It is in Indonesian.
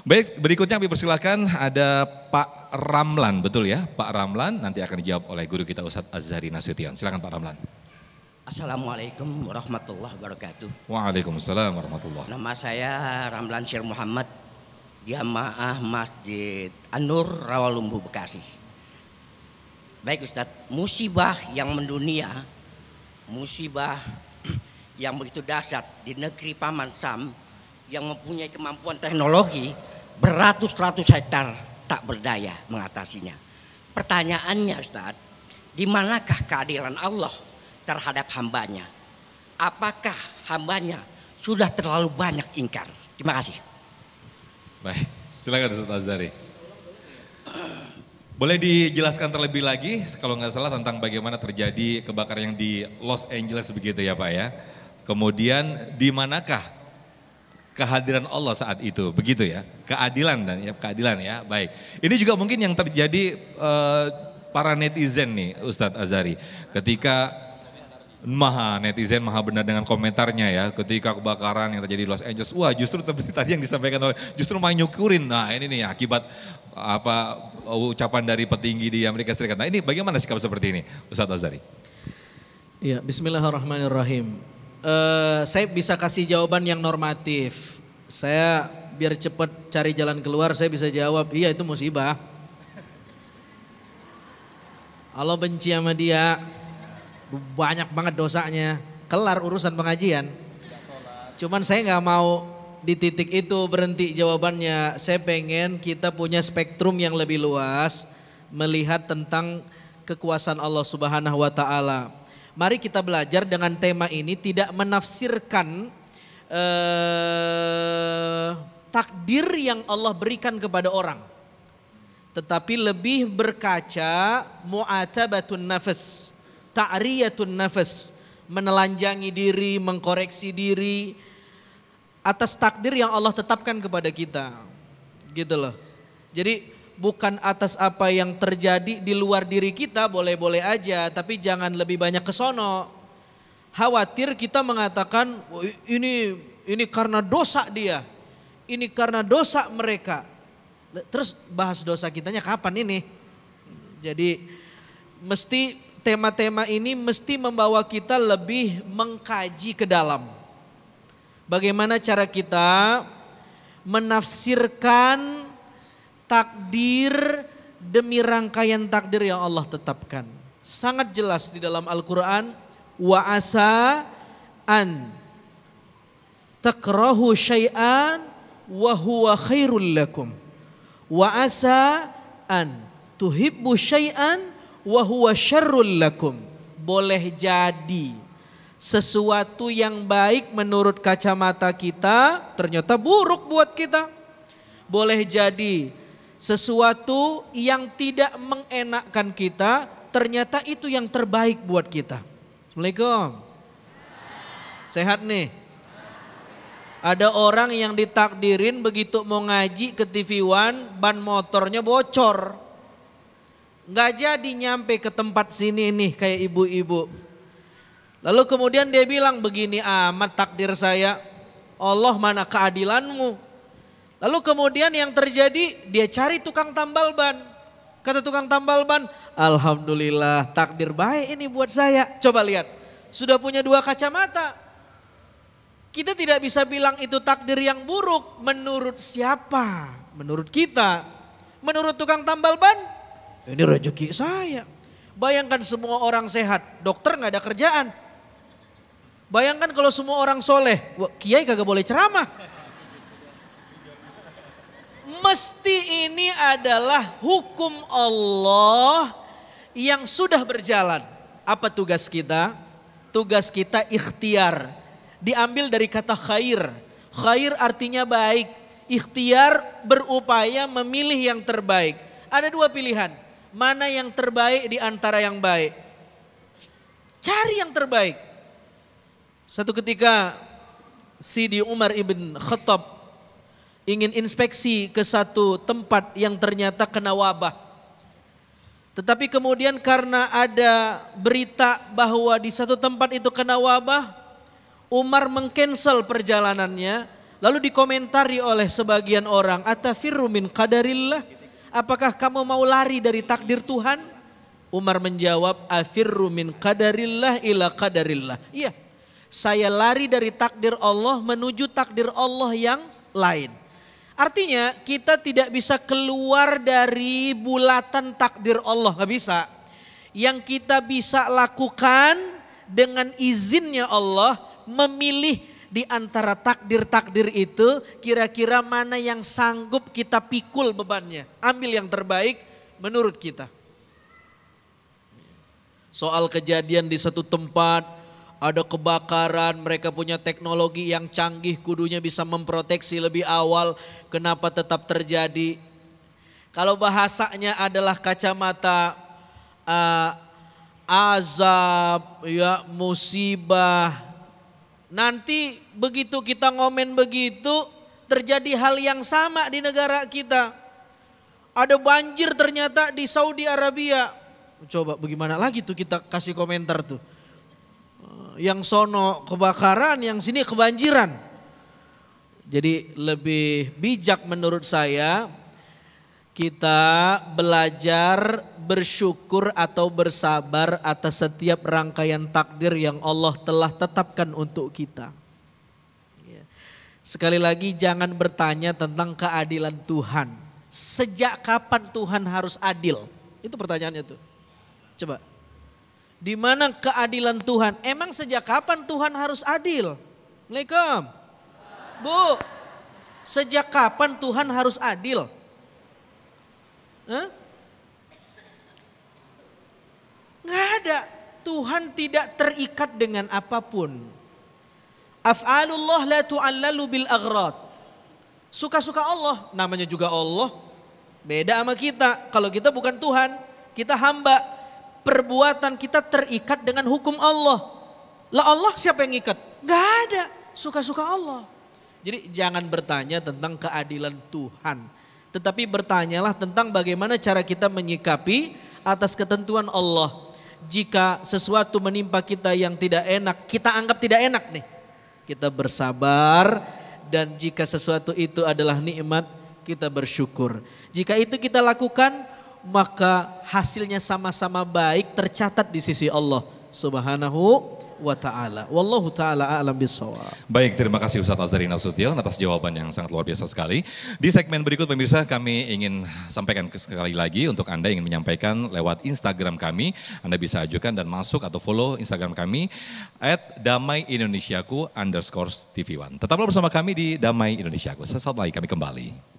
Baik, berikutnya kami persilakan ada Pak Ramlan, betul ya? Pak Ramlan nanti akan dijawab oleh guru kita Ustadz Azhari Nasution. Silakan Pak Ramlan. Assalamualaikum warahmatullahi wabarakatuh. Waalaikumsalam warahmatullahi. Nama saya Ramlan Syir Muhammad, Jamaah Masjid An-Nur Rawalumbu Bekasi. Baik Ustadz, musibah yang mendunia, musibah yang begitu dahsyat di negeri Paman Sam yang mempunyai kemampuan teknologi beratus-ratus hektar tak berdaya mengatasinya. Pertanyaannya Ustadz, di manakah keadilan Allah terhadap hambanya? Apakah hambanya sudah terlalu banyak ingkar? Terima kasih. Baik, silakan Ustadz Azhari. Boleh dijelaskan terlebih lagi kalau nggak salah tentang bagaimana terjadi kebakaran yang di Los Angeles begitu ya Pak ya. Kemudian di manakah kehadiran Allah saat itu, begitu ya? Keadilan ya, baik. Ini juga mungkin yang terjadi para netizen nih Ustadz Azhari. Ketika netizen maha benar dengan komentarnya ya, ketika kebakaran yang terjadi di Los Angeles, wah justru tadi yang disampaikan oleh justru malah nyukurin. Nah ini nih akibat ucapan dari petinggi di Amerika Serikat. Nah ini bagaimana sikap seperti ini Ustadz Azhari? Ya, bismillahirrahmanirrahim. Saya bisa kasih jawaban yang normatif. Saya biar cepat cari jalan keluar, saya bisa jawab, iya itu musibah. Allah benci sama dia, banyak banget dosanya, kelar urusan pengajian. Cuman saya nggak mau di titik itu berhenti jawabannya. Saya pengen kita punya spektrum yang lebih luas, melihat tentang kekuasaan Allah Subhanahu wa Ta'ala. Mari kita belajar dengan tema ini tidak menafsirkan takdir yang Allah berikan kepada orang, tetapi lebih berkaca mu'atabatun nafas, ta'riyatun nafas, menelanjangi diri, mengkoreksi diri atas takdir yang Allah tetapkan kepada kita. Gitu loh. Jadi bukan atas apa yang terjadi di luar diri kita, boleh-boleh aja, tapi jangan lebih banyak ke sono. Khawatir kita mengatakan ini karena dosa dia, ini karena dosa mereka. Terus bahas dosa kitanya kapan ini? Jadi mesti tema-tema ini mesti membawa kita lebih mengkaji ke dalam. Bagaimana cara kita menafsirkan takdir demi rangkaian takdir yang Allah tetapkan. Sangat jelas di dalam Al-Quran. Wa asa an takrahu syai'an wa huwa khairul lakum. Wa asa an tuhibbu syai'an wa huwa syarrul lakum. Boleh jadi sesuatu yang baik menurut kacamata kita ternyata buruk buat kita. Boleh jadi sesuatu yang tidak mengenakkan kita ternyata itu yang terbaik buat kita. Assalamualaikum. Sehat nih. Ada orang yang ditakdirin begitu mau ngaji ke TV One ban motornya bocor. Nggak jadi nyampe ke tempat sini nih kayak ibu-ibu. Lalu kemudian dia bilang begini amat takdir saya, Allah mana keadilanmu. Lalu kemudian yang terjadi dia cari tukang tambal ban. Kata tukang tambal ban, alhamdulillah takdir baik ini buat saya. Coba lihat, sudah punya dua kacamata. Kita tidak bisa bilang itu takdir yang buruk. Menurut siapa? Menurut kita. Menurut tukang tambal ban, ini rezeki saya. Bayangkan semua orang sehat, dokter nggak ada kerjaan. Bayangkan kalau semua orang soleh, kiai kagak boleh ceramah. Mesti ini adalah hukum Allah yang sudah berjalan. Apa tugas kita? Tugas kita ikhtiar. Diambil dari kata khair. Khair artinya baik. Ikhtiar berupaya memilih yang terbaik. Ada dua pilihan. Mana yang terbaik di antara yang baik? Cari yang terbaik. Satu ketika Sidi Umar ibn Khattab ingin inspeksi ke satu tempat yang ternyata kena wabah. Tetapi kemudian karena ada berita bahwa di satu tempat itu kena wabah, Umar mengcancel perjalanannya, Lalu dikomentari oleh sebagian orang, atafirru min qadarillah? Apakah kamu mau lari dari takdir Tuhan? Umar menjawab, afirru min qadarillah ila qadarillah. Iya, saya lari dari takdir Allah menuju takdir Allah yang lain. Artinya kita tidak bisa keluar dari bulatan takdir Allah, nggak bisa. Yang kita bisa lakukan dengan izinnya Allah, memilih di antara takdir-takdir itu kira-kira mana yang sanggup kita pikul bebannya. Ambil yang terbaik menurut kita. Soal kejadian di satu tempat, ada kebakaran, mereka punya teknologi yang canggih, kudunya bisa memproteksi lebih awal. Kenapa tetap terjadi? Kalau bahasanya adalah kacamata azab, ya musibah. Nanti begitu kita ngomen begitu, terjadi hal yang sama di negara kita. Ada banjir ternyata di Saudi Arabia. Coba bagaimana lagi tuh kita kasih komentar tuh. Yang sono kebakaran, yang sini kebanjiran. Jadi lebih bijak menurut saya kita belajar bersyukur atau bersabar atas setiap rangkaian takdir yang Allah telah tetapkan untuk kita. Sekali lagi jangan bertanya tentang keadilan Tuhan. Sejak kapan Tuhan harus adil? Itu pertanyaannya tuh. Coba. Di mana keadilan Tuhan? Emang sejak kapan Tuhan harus adil? Assalamualaikum. Bu, sejak kapan Tuhan harus adil? Nggak ada. Tuhan tidak terikat dengan apapun. Af'alullah la tu'allalu bil aghrad. Suka-suka Allah, namanya juga Allah. Beda sama kita. Kalau kita bukan Tuhan, kita hamba. Perbuatan kita terikat dengan hukum Allah. Lah Allah siapa yang ikat? Gak ada, suka-suka Allah. Jadi jangan bertanya tentang keadilan Tuhan. Tetapi bertanyalah tentang bagaimana cara kita menyikapi atas ketentuan Allah. Jika sesuatu menimpa kita yang tidak enak, kita anggap tidak enak nih. Kita bersabar, dan jika sesuatu itu adalah nikmat, kita bersyukur. Jika itu kita lakukan, maka hasilnya sama-sama baik tercatat di sisi Allah Subhanahu wa ta'ala. Wallahu ta'ala a'lam bissawab. Baik, terima kasih Ustadz Azhari Nasution atas jawaban yang sangat luar biasa sekali. Di segmen berikut pemirsa kami ingin sampaikan sekali lagi untuk Anda ingin menyampaikan lewat Instagram kami. Anda bisa ajukan dan masuk atau follow Instagram kami @damaiindonesiaku_TV1. Tetaplah bersama kami di Damai Indonesiaku. Sesaat lagi kami kembali.